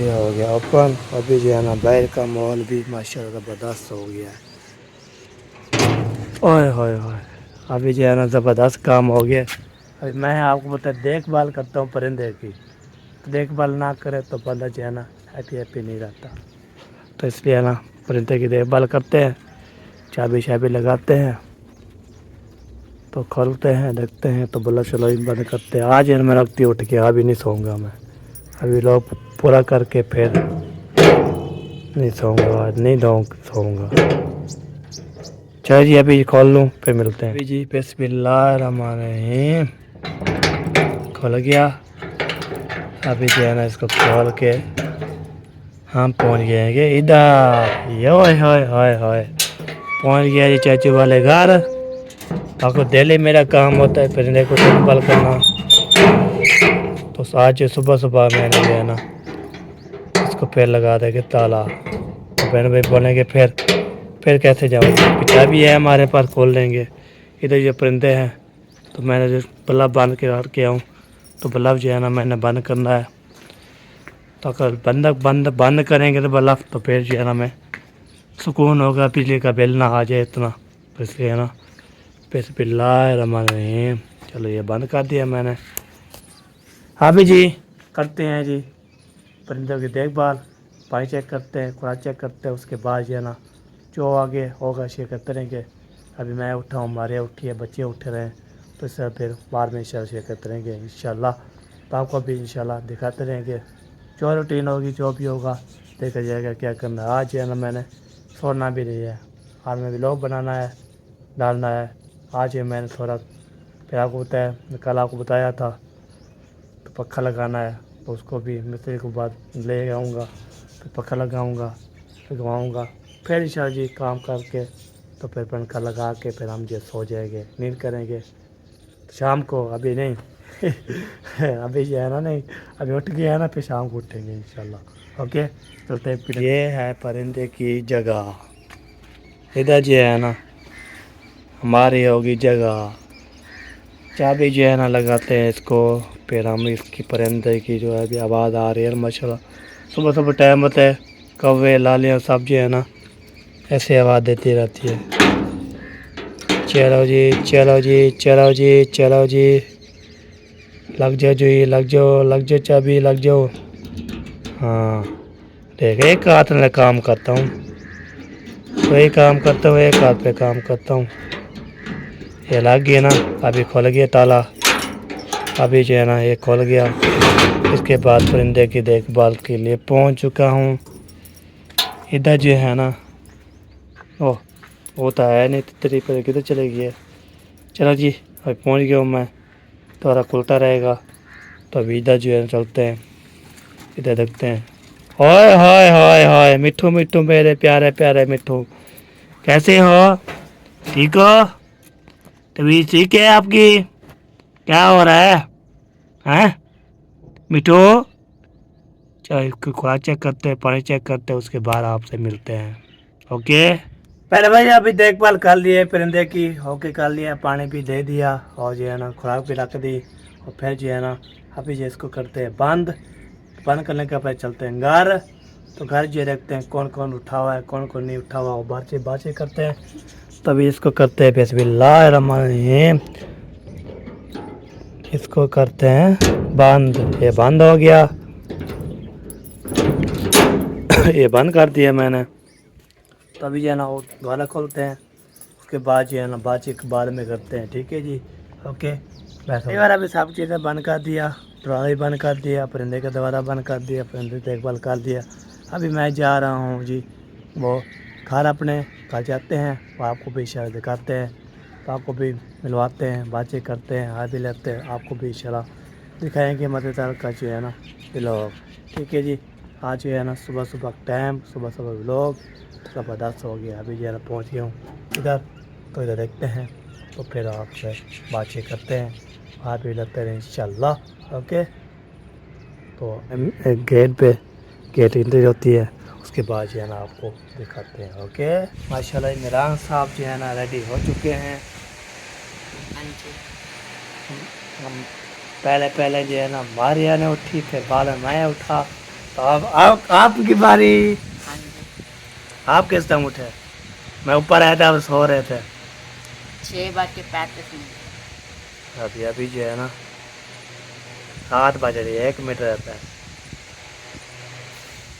یہ ہو گیا اوپن. ابھی جو ہے نا باہر کا ماحول بھی ماشاءاللہ زبردست ہو گیا ہے. اوئے ہوئے ہوئے ابھی جو ہے نا زبردست کام ہو گیا. ابھی میں آپ کو بتا دیکھ بھال کرتا ہوں پرندے کی. دیکھ بھال نہ کرے تو بندہ جو ہے نا ہیپی نہیں رہتا. تو اس لیے نا پرندے کی دیکھ بھال کرتے ہیں, چابی لگاتے ہیں, تو کھولتے ہیں دیکھتے ہیں تو بلا چلو بند کرتے ہیں. آج میں رکھتی اٹھ کے ابھی نہیں سوؤں گا میں. ابھی لوگ پورا کر کے پھر نہیں سوؤں گا, آج نہیں سوؤں گا. چلو جی ابھی کھول لوں پھر ملتے ہیں. ابھی جی بسم اللہ الرحمن الرحیم کھل گیا. ابھی جو ہے نا اس کو کھول کے ہم پہنچ گئے ہیں کہ ادھر. ہوئے پہنچ گیا جی چاچو والے گھر. آپ کو دہلی میرا کام ہوتا ہے پرندے کو دیکھ بھال کرنا. تو آج صبح میں نے جو ہے نا اس کو پھر لگا دے کہ تالا. بہن بھائی بولیں گے پھر کیسے جاؤں گے. چابی ہے ہمارے پاس, کھول لیں گے. ادھر یہ پرندے ہیں تو میں نے جو بلب باندھ کے رکھ کے آؤں تو بلب جو ہے نا میں نے بند کرنا ہے. تو اگر بند کریں گے تو بلب تو پھر جو ہے نا میں سکون ہوگا, بجلی کا بل نہ آ جائے اتنا. تو اس لیے نا بسم اللہ الرحمن الرحیم. چلو یہ بند کر دیا میں نے. ابھی جی کرتے ہیں جی پرندوں کی دیکھ بھال. پانی چیک کرتے ہیں, خوراک چیک کرتے ہیں. اس کے بعد جو ہے نا جو آگے ہوگا شیئر کرتے رہیں گے. ابھی میں اٹھا ہوں, ہمارے اٹھی ہے, بچے اٹھ رہے ہیں. تو اس سے پھر بعد میں انشاءاللہ شیئر کرتے رہیں گے انشاءاللہ. تو آپ کو بھی انشاءاللہ دکھاتے رہیں گے. جو روٹین ہوگی جو بھی ہوگا دیکھا جائے گا کیا کرنا ہے. آج جو ہے نا میں نے چھوڑنا بھی نہیں ہے. آج میں ولاگ بنانا ہے, ڈالنا ہے. آج میں نے تھوڑا پھر آپ کو بتایا, کل آپ کو بتایا تھا تو پنکھا لگانا ہے. تو اس کو بھی مستری کو بعد لے آؤں گا, پھر پنکھا لگاؤں گا, لگواؤں گا. پھر انشاءاللہ جی کام کر کے تو پھر پنکھا لگا کے پھر ہم جو سو جائیں گے, نیند کریں گے شام کو. ابھی نہیں ابھی جو ہے نا نہیں, ابھی اٹھ گیا ہے نا پھر شام کو اٹھیں گے انشاءاللہ. اوکے چلتے ہیں. یہ ہے پرندے کی جگہ. ادھر جو ہے نا ہماری ہوگی جگہ. چابی جو ہے نا لگاتے ہیں اس کو. پھر ہم اس کی پرندے کی جو ہے ابھی آواز آ رہی ہے ماشاءاللہ. صبح ٹائم ہوتا ہے, کوے لالیاں سب جو ہے نا ایسے آواز دیتی رہتی ہے. چلو جی چلو جی چلو جی چلو جی لگ جاؤ چابی لگ جاؤ. ہاں دیکھ ایک ہاتھ میں کام کرتا ہوں, وہی کام کرتا ہوں, ایک ہاتھ پہ کام کرتا ہوں. یہ لگ گیا نا. ابھی کھل گیا تالا. ابھی جو ہے نا یہ کھل گیا. اس کے بعد پرندے کی دیکھ بھال کے لیے پہنچ چکا ہوں. ادھر جو ہے نا وہ تو ہے نہیں تیری پر کدھر چلے گئی ہے. چلو جی ابھی پہنچ گیا ہوں میں. تھوڑا کھلتا رہے گا تو ابھی ادھر جو ہے چلتے ہیں. ادھر دیکھتے ہیں. ہائے مٹھو میرے پیارے مٹھو, کیسے ہو؟ ٹھیک ہو؟ طبیعت ٹھیک ہے آپ کی؟ کیا ہو رہا ہے مٹھو؟ چلو خوراک چیک کرتے ہیں, پانی چیک کرتے ہیں. اس کے بعد آپ سے ملتے ہیں. اوکے پہلے بھائی ابھی دیکھ بھال کر لیے پرندے کی. اوکے کر لیا, پانی بھی دے دیا اور جو ہے نا خوراک بھی رکھ دی. اور پھر جو ہے نا ابھی جو اس کو کرتے ہیں بند کرنے کے بعد چلتے ہیں گھر. تو گھر جو دیکھتے ہیں کون کون اٹھا ہوا ہے, کون کون نہیں اٹھا ہوا. وہ باتیں کرتے ہیں. تبھی اس کو کرتے ہیں بسم اللہ الرحمن الرحیم. اس کو کرتے ہیں بند. یہ بند ہو گیا. یہ بند کر دیا میں نے. تبھی جو ہے نا وہ دوبارہ کھولتے ہیں. اس کے بعد جو ہے نا بات چیت بعد میں کرتے ہیں. ٹھیک ہے جی اوکے. بار ابھی سب چیزیں بند کر دیا, ڈرا بند کر دیا, پرندے کا دوبارہ بند کر دیا, پرندے دیکھ بھال کر دیا. ابھی میں جا رہا ہوں جی وہ گھر اپنے گھر جاتے ہیں. وہ آپ کو بھی اشارہ دکھاتے ہیں, تو آپ کو بھی ملواتے ہیں, بات چیت کرتے ہیں, ہاتھ بھی لیتے ہیں. آپ کو بھی اشارہ دکھائیں گے مددگار کا جو ہے نا ولاگ. ٹھیک ہے جی. آج جو ہے نا صبح ٹائم, صبح ولاگ زبردست ہو گیا. ابھی جو ہے نا پہنچ گیا ہوں ادھر. تو ادھر دیکھتے ہیں تو پھر آپ سے بات چیت کرتے ہیں. آپ بھی لگتے رہیں انشاءاللہ. اوکے تو گیٹ انٹری ہوتی ہے. اس کے بعد جو ہے نا آپ کو دکھاتے ہیں. اوکے ماشاءاللہ عمران صاحب جو ہے نا ریڈی ہو چکے ہیں. ہم پہلے جو ہے نا ماریا نے اٹھی, پھر بعد میں اٹھا, آپ کی باری. ہاں جی. آپ کس ٹائم اٹھے؟ میں اوپر آیا تھا، سو رہے تھے. 6:35. ابھی جو ہے نا 7 بج رہی ہے، 1 منٹ رہتا ہے.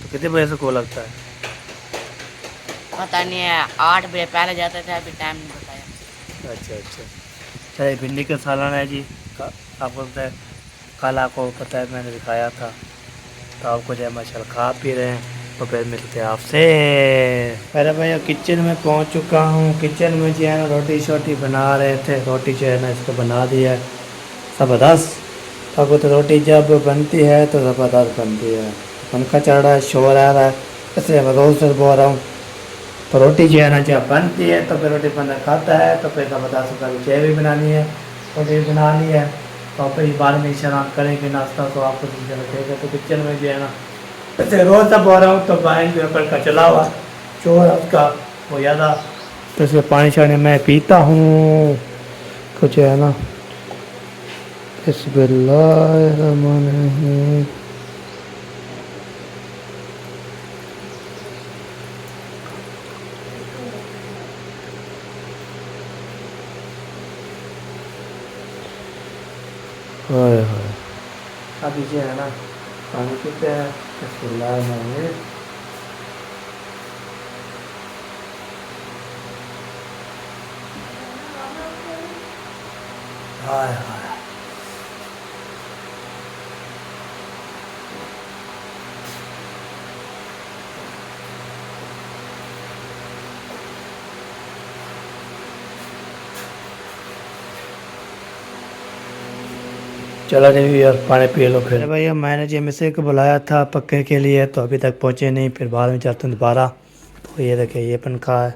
تو کتنے بجے سے کو لگتا ہے؟ پتہ نہیں ہے، 8 بجے پہلے جاتے تھے، ابھی ٹائم نہیں بتایا. اچھا اچھا. چلیے بھنڈی کا سالن ہے جی. آپ کو پتہ ہے کل آپ کو پتہ ہے میں نے دکھایا تھا، تو آپ کو جو ہے ماشاء اللہ کھا پی رہے ہیں. تو پھر ملتے ہیں آپ سے. ارے بھائی کچن میں پہنچ چکا ہوں. کچن میں جو ہے نا روٹی شوٹی بنا رہے تھے. روٹی جو ہے نا اس کو بنا دیا ہے زبردست. اب تو روٹی جب بنتی ہے تو زبردست بنتی ہے. پنکھا چل رہا ہے، شور آ رہا ہے، اس لیے میں روز سے بول رہا ہوں. تو روٹی جو ہے نا جب بنتی ہے تو پھر روٹی بندہ کھاتا ہے. تو پھر زبردست چائے بھی بنانی ہے، روٹی بھی بنا لی ہے. تو پھر بعد میں شراب کریں گے ناشتہ، تو آپ کو رکھے گا. تو کچن میں جو ہے نا ایسے روز سب بول رہا ہوں. تو بائن کے اوپر کا چلا ہوا چور اس کا وہ زیادہ، تو اس میں پانی شانی میں پیتا ہوں. کچھ ہے نا. بسم اللہ الرحمن الرحیم. ہائے ہائے. ابھی جو ہے نا پانی پیتے ہیں. بسم اللہ الرحمن الرحیم. ہائے ہائے. چلا جائیے یار پانی پی لو. پھر بھائی میں نے جی مصری کو بلایا تھا پکے کے لیے، تو ابھی تک پہنچے نہیں. پھر بعد میں چلتے ہیں دوبارہ. تو یہ دیکھیں یہ پنکھا ہے،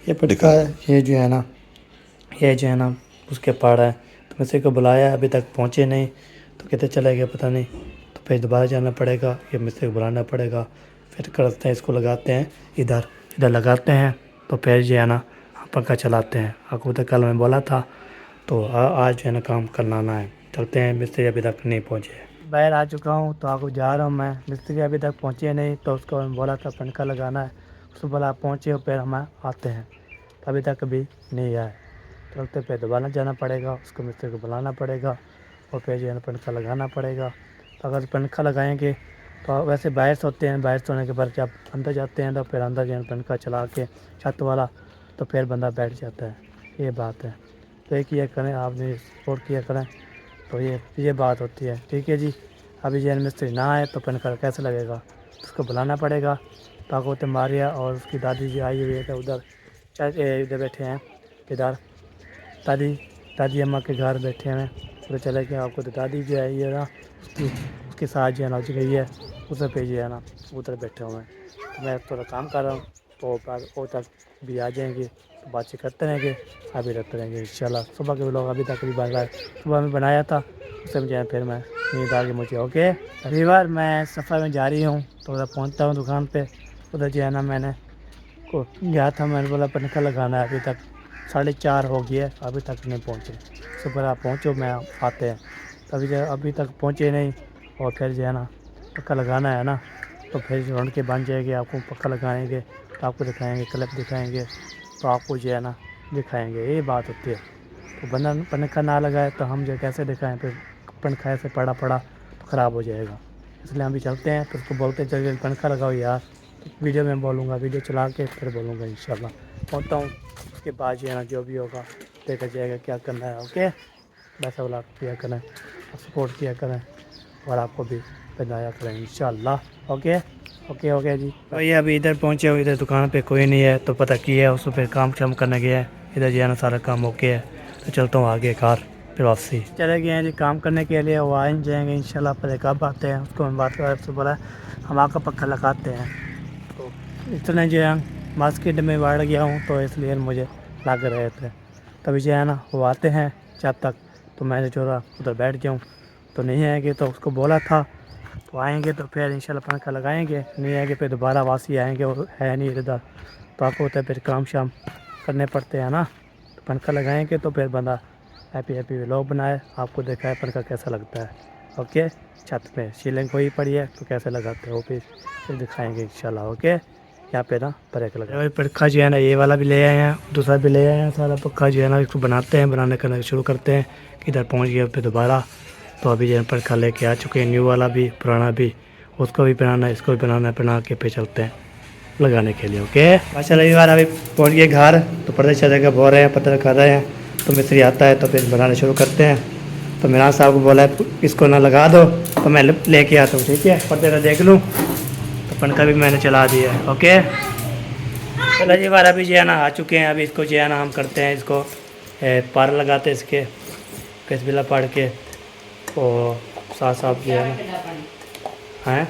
یہ پنکھا ہے، یہ جو ہے نا یہ جو ہے نا اس کے پاڑ ہے. تو مصری کو بلایا، ابھی تک پہنچے نہیں. تو کتنے چلے گئے پتہ نہیں. تو پھر دوبارہ جانا پڑے گا، یہ مصری کو بلانا پڑے گا. پھر کرتے ہیں اس کو لگاتے ہیں ادھر لگاتے ہیں. تو پھر جو ہے نا پنکھا چلاتے ہیں. آپ کو تو کل میں بولا تھا. تو آج جو ہے نا کام کر لانا ہے. چلتے ہیں، مستری ابھی تک نہیں پہنچے. باہر آ چکا ہوں تو آپ کو جا رہا ہوں میں. مستری ابھی تک پہنچے نہیں، تو اس کو بولا تھا پنکھا لگانا ہے. اس کو بولا آپ پہنچے ہو پھر ہم آتے ہیں. تو ابھی تک ابھی نہیں آئے. چلتے پھر دوبارہ جانا پڑے گا، اس کو مستری کو بلانا پڑے گا. اور پھر جو ہے نا پنکھا لگانا پڑے گا. تو اگر پنکھا لگائیں گے تو ویسے باہر سوتے ہیں، باہر سونے کے بعد جب اندر جاتے ہیں تو پھر اندر جو ہے پنکھا چلا کے چھت والا، تو پھر بندہ بیٹھ جاتا ہے. یہ بات ہے. تو یہ کیا کریں، آپ بھی سپورٹ کیا کریں. تو یہ بات ہوتی ہے. ٹھیک ہے جی. ابھی جو مستری نہ آئے تو پنکھا کیسے لگے گا؟ اس کو بلانا پڑے گا. طاقت ماریا اور اس کی دادی جی آئی ہوئی ہے تو ادھر بیٹھے ہیں. ادھر دادی اماں کے گھر بیٹھے ہیں. پتہ چلا کہ آپ کو تو دادی جو ہے یہ نا اس کے ساتھ جو ہے نا گئی ہے. اسے پہ جو ہے نا ادھر بیٹھے ہوئے ہیں. تو میں تھوڑا کام کر رہا ہوں. تو وہ تک بھی آ جائیں گے تو بات چیت کرتے رہیں گے. ابھی رہتے رہیں گے ان شاء اللہ. صبح کے بھی لوگ ابھی تک بھی بن رہا ہے. صبح میں بنایا تھا، اس سے مجھے پھر میں نیند آ گئی مجھے. اوکے اگلی بار میں سفر میں جاری ہوں تو ادھر پہنچتا ہوں دکان پہ. ادھر جو ہے نا میں نے کو گیا تھا، میں نے بولا پنکھا لگانا ہے. ابھی تک 4:30 ہو گیا ہے، ابھی تک نہیں پہنچے. اس سے پہلے آپ پہنچو، میں آتے ہیں. ابھی تک پہنچے نہیں. اور پھر جو ہے نا پنکھا لگانا ہے نا، تو پھر جو رونقیں بن جائے گی. آپ کو پنکھا لگائیں گے تو آپ کو دکھائیں گے، کلپ دکھائیں گے. تو آپ کو جو ہے نا دکھائیں گے. یہی بات ہوتی ہے. تو بندہ پنکھا نہ لگائے تو ہم جو کیسے دکھائیں؟ پھر پنکھا ایسے پڑا تو خراب ہو جائے گا. اس لیے ہم بھی چلتے ہیں. پھر اس کو بولتے ہیں چل پنکھا لگاؤ یار. تو ویڈیو میں بولوں گا، ویڈیو چلا کے پھر بولوں گا ان شاء اللہ. پہنچتا ہوں، اس کے بعد جو ہے نا جو بھی ہوگا دیکھا جائے گا کیا کرنا ہے. اوکے ویسا والا کیا کریں اور سپورٹ کیا کریں اور آپ کو بھی بتایا کریں ان شاء اللہ. اوکے جی. بھائی ابھی ادھر پہنچے ہو، ادھر دکان پہ کوئی نہیں ہے. تو پتہ کیا ہے اس کو پھر کام شام کرنے گیا ہے. ادھر جو ہے نا سارا کام اوکے ہے. تو چلتا ہوں آگے کار پھر واپسی چلے گئے ہیں جی کام کرنے کے لیے. وہ آئیں جائیں گے ان شاء اللہ. پہلے کب آتے ہیں اس کو میں بات کر سے بولا ہم آ کا پنکھا لگاتے ہیں. تو اتنے جو ہے مارکیٹ میں بڑھ گیا ہوں تو اس لیے مجھے لگ رہے تھے. تبھی جو ہے نا وہ آتے ہیں جب تک. تو میں نے چوڑا ادھر بیٹھ جاؤں. تو نہیں آئیں گے تو اس کو بولا تھا. تو آئیں گے تو پھر ان شاء اللہ پنکھا لگائیں گے. نہیں آئیں گے پھر دوبارہ واپسی آئیں گے. اور ہے نہیں ادھر تو آپ کو ہوتا ہے پھر کام شام کرنے پڑتے ہیں نا. تو پنکھا لگائیں گے تو پھر بندہ ہیپی ولاگ بنائے. آپ کو دیکھا ہے پنکھا کیسا لگتا ہے. اوکے. چھت پہ سیلنگ ہوئی پڑی ہے تو کیسے لگاتے ہو پھر دکھائیں گے انشاءاللہ. اوکے یہاں پہ نا بریک لگا. پنکھا جو ہے نا یہ والا بھی لے آئے ہیں, دوسرا بھی لے آئے ہیں. سارا پنکھا جو ہے نا اس کو بناتے ہیں, بنانے کرنا شروع کرتے ہیں. کدھر پہنچ گیا پھر دوبارہ. تو ابھی جو ہے پنکھا لے کے آ چکے ہیں, نیو والا بھی پرانا بھی. اس کو بھی بنانا ہے, اس کو بھی بنانا ہے, بنا کے پہ چلتے ہیں لگانے کے لیے. اوکے ماشاء اللہ. بار ابھی پہنچ گئے گھر تو پردے چلے کے بول رہے ہیں, پتھر کر رہے ہیں. تو مستری آتا ہے تو پھر بنانا شروع کرتے ہیں. تو میرا صاحب کو بولا ہے اس کو نہ لگا دو, تو میں لے کے آتا ہوں. ٹھیک ہے, پردے کا دیکھ لوں. تو پنکھا بھی میں نے چلا دیا ہے. اوکے چلو جی. بار ابھی جو ہے نا آ چکے ہیں. ابھی اس کو جو ہے نا ہم کرتے ہیں, اس کو پار لگاتے ہیں اس کے بسم اللہ پڑھ کے. اور ساتھ ساتھ جو ہے نا ہیں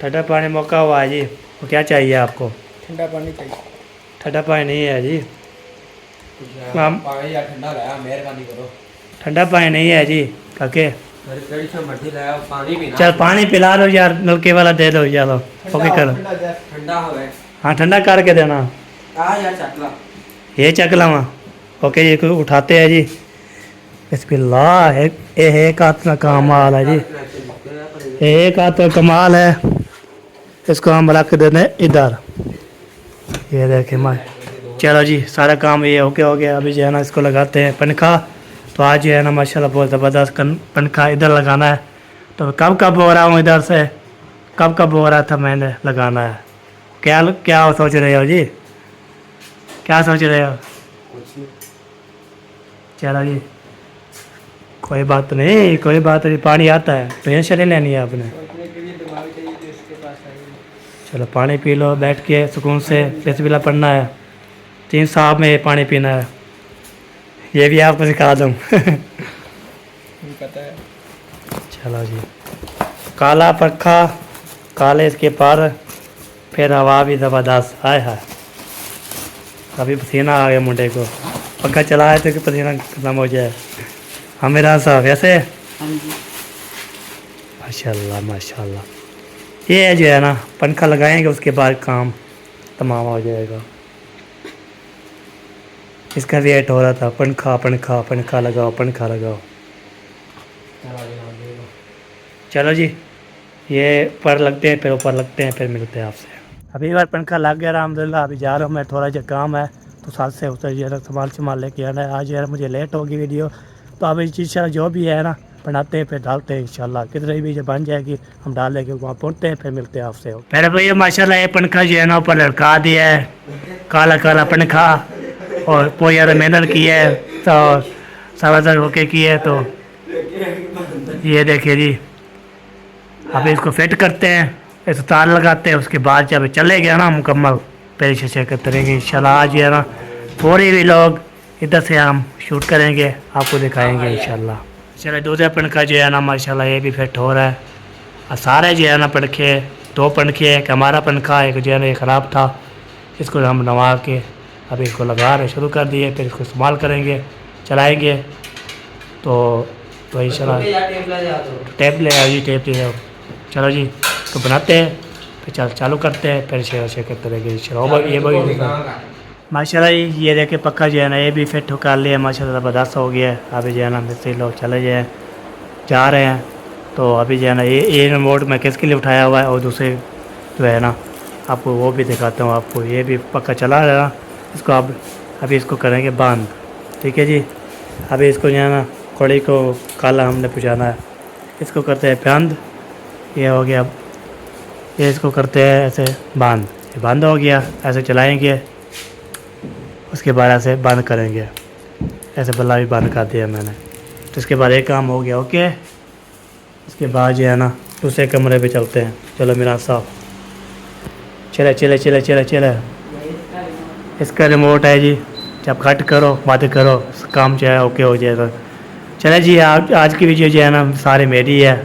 ٹھنڈا پانی موقع ہوا ہے جی. وہ کیا چاہیے آپ کو؟ ٹھنڈا پانی چاہیے. ٹھنڈا پانی نہیں ہے جی. ہم ٹھنڈا لایا, مہربانی کرو. ٹھنڈا پانی نہیں ہے جی کاکے. مرضی لایا پانی پینا. چل پانی پلا دو یار, نلکے والا دے دو. چلو اوکے کرو. ٹھنڈا ہو گئے. ہاں ٹھنڈا کر کے دینا. یار چکلا یہ چک لوا. اوکے یہ کوئی اٹھاتے ہیں جی. بسم اللہ. ایک ہاتھ کا کمال ہے جی, ایک ہاتھ کا کمال ہے. اس کو ہم رکھ دیتے ہیں ادھر. یہ دیکھیں ماں. چلو جی سارا کام یہ اوکے ہو گیا. ابھی جو ہے نا اس کو لگاتے ہیں پنکھا. تو آج جو ہے نا ماشاءاللہ بہت زبردست پنکھا ادھر لگانا ہے. تو کب ہو رہا ہوں ادھر سے, کب ہو رہا تھا میں نے لگانا ہے. کیا سوچ رہے ہو جی, کیا سوچ رہے ہو؟ چلو جی کوئی بات نہیں, کوئی بات نہیں. پانی آتا ہے, ٹینشن نہیں لینی ہے آپ نے. چلو پانی پی لو بیٹھ کے سکون سے. بسم اللہ پڑھنا ہے. 3 صاحب میں پانی پینا ہے. یہ بھی آپ کو سکھا دوں. چلو جی. کالا پنکھا, کالے اس کے پر, پھر ہوا بھی زبردست. ہائے ہائے ابھی پسینہ آ گیا منڈے کو. پنکھا چلایا تو کہ پسینہ ختم ہو جائے. ہاں میرا صاحب ویسے ماشاء اللہ ماشاء اللہ. یہ جو ہے نا پنکھا لگائیں گے اس کے بعد کام تمام ہو جائے گا. اس کا ویٹ ہو رہا تھا, پنکھا پنکھا پنکھا لگاؤ, پنکھا لگاؤ. چلو جی یہ پر لگتے ہیں, پھر اوپر لگتے ہیں, پھر ملتے ہیں آپ سے. ابھی بار پنکھا لگ گیا الحمدللہ. ابھی جا رہا ہوں میں, تھوڑا سا کام ہے تو ساتھ سے اتر جو ہے نا سامان لے کے آنا ہے. آج جو ہے مجھے لیٹ ہوگی ویڈیو. تو اب اس چیز جو بھی ہے نا بناتے ہیں پھر ڈالتے ہیں انشاءاللہ. کتنے بھی جب بن جائے گی ہم ڈال لیں گے, وہاں پہنچتے ہیں پھر ملتے ہیں آپ سے. میرے بھائی ماشاء اللہ یہ پنکھا جو ہے نا اوپر لڑکا دیا ہے, کالا کالا پنکھا. اور کوئی یار محنت کی ہے تو سوا ہو کے کی ہے. تو یہ دیکھیے جی اب اس کو فٹ کرتے ہیں, اس تار لگاتے ہیں. اس کے بعد جب چلے گیا نا مکمل پھر شیشے کرتے رہیں گے انشاءاللہ. آج جو ہے نا پوری بھی لوگ ادھر سے ہم شوٹ کریں گے, آپ کو دکھائیں گے انشاءاللہ. چلے دوسرا پنکھا جو ہے نا ماشاءاللہ یہ بھی فٹ ہو رہا ہے. اور سارے جو ہے نا پنکھے, 2 پنکھے, ایک ہمارا پنکھا, ایک جو ہے نا یہ خراب تھا. اس کو ہم نوا کے ابھی اس کو لگا رہے شروع کر دیے. پھر اس کو استعمال کریں گے, چلائیں گے. تو انشاءاللہ ٹیپ لے آؤ جی, ٹیپ لے آؤ. چلو جی تو بناتے ہیں پھر چالو کرتے ہیں, پھر شیئر کرتے رہیں گے انشاءاللہ. یہ بھائی ماشاءاللہ یہ دیکھیں پکا جو ہے نا یہ بھی فٹ کر لیا ماشاءاللہ. زبردست ہو گیا ہے. ابھی جو ہے نا مستری لوگ چلے جائیں جا رہے ہیں. تو ابھی جو ہے نا یہ ریموٹ میں کس کے لیے اٹھایا ہوا ہے, اور دوسرے جو ہے نا آپ کو وہ بھی دکھاتا ہوں آپ کو. یہ بھی پکا چلا رہا ہے. اس کو ابھی اس کو کریں گے بند. ٹھیک ہے جی. ابھی اس کو جو ہے نا کڑی کو کالا ہم نے پہنچانا ہے. اس کو کرتے ہیں بند. یہ ہو گیا. یہ اس کو کرتے ہیں ایسے بند. یہ بند ہو گیا. ایسے چلائیں گے, اس کے بعد ایسے بند کریں گے. ایسے بلا بھی بند کر دیا میں نے. تو اس کے بعد ایک کام ہو گیا. اوکے اس کے بعد جو ہے نا دوسرے کمرے پہ چلتے ہیں. چلو میرا صاحب چلے چلے چلے چلے چلے. اس کا ریموٹ ہے جی, جب کٹ کرو بات کرو کام جو ہے اوکے ہو جائے گا. چلے جی آج کی ویڈیو جو ہے نا سارے میری ہے.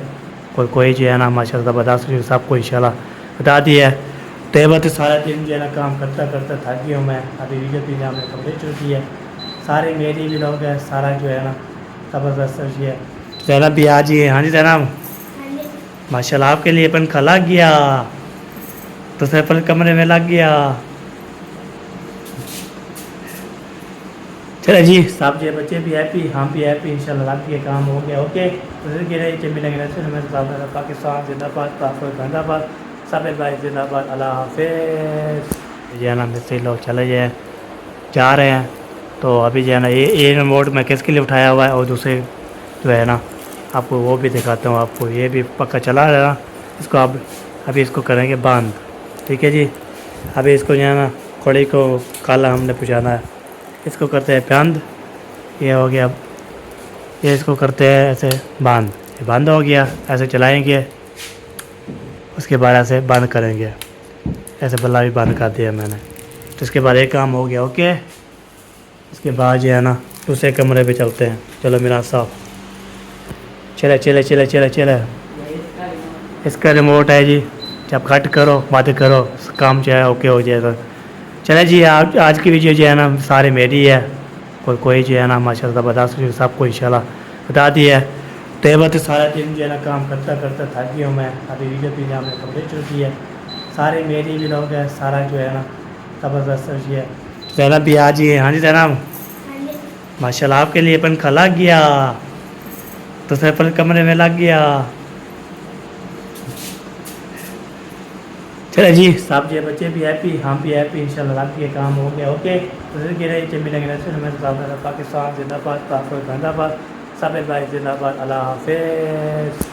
کوئی جو ہے نا ماشاءاللہ زبردست سب کو انشاءاللہ بتا دی ہے. تو یہ بات سارا دن جو ہے نا کام کرتا کرتا تھک گیا ہوں میں. ابھی ویڈیو بھی ہم نے کمپلیٹ کی ہے. سارے میری بھی لوگ ہیں, سارا جو ہے نا زبردست ہے. زینب بھی آج ہی ہے. ہاں جی زینب ماشاء اللہ آپ کے لیے پنکھا لگ گیا. دوسرے پر کمرے میں لگ گیا. چلے جی صاحب جی بچے بھی ہیپی ہم بھی ہیپی انشاءاللہ رات کے کام ہو گیا اوکے پاکستان زندہ باد پاکستان زندہ آباد سب بھائی زندہ باد اللہ حافظ جو ہے نا مستری لوگ چلے جائیں جا رہے ہیں تو ابھی جو ہے نا یہ ریموٹ میں کس کے لیے اٹھایا ہوا ہے اور دوسرے جو ہے نا آپ کو وہ بھی دکھاتا ہوں آپ کو یہ بھی پکا چلا رہا ہے اس کو ابھی اس کو کریں گے بند ٹھیک ہے جی ابھی اس کو جو ہے نا کھوڑی کو کالا ہم نے پہچانا ہے اس کو کرتے ہیں بند یہ ہو گیا یہ اس کو کرتے ہیں ایسے بند یہ بند ہو گیا ایسے چلائیں گے اس کے بعد ایسے بند کریں گے ایسے بلا بھی بند کر دیا میں نے تو اس کے بعد ایک کام ہو گیا اوکے اس کے بعد جو ہے نا دوسرے کمرے پہ چلتے ہیں چلو میرا صاحب چلے چلے چلے چلے چلے اس کا ریموٹ ہے جی جب کٹ کرو بات کرو کام جو ہے اوکے ہو جائے گا چلے جی آج کی ویڈیو جو ہے نا سارے میری ہے کوئی جو ہے نا ماشاء اللہ بتا سکتے سب کو انشاءاللہ بتا دی ہے تو یہ بات سارا دن جو ہے نا کام کرتا کرتا تھک گیا ہوں میں ابھی ویڈیو بھی ہم نے کمپلیٹ چکی ہے سارے میری بھی لوگ ہیں سارا جو ہے نا زبردست ہے زینب بھی آج ہی ہے ہاں جی زینب ماشاء اللہ آپ کے لیے پنکھا لگ گیا دوسرے پر کمرے میں لگ گیا چلے جی صاحب جی بچے بھی ہیپی ہم بھی ہیپی انشاءاللہ رات کے کام ہو گیا اوکے پاکستان زندہ باد پاکستان زندہ باد سب بھائی زندہ باد اللہ حافظ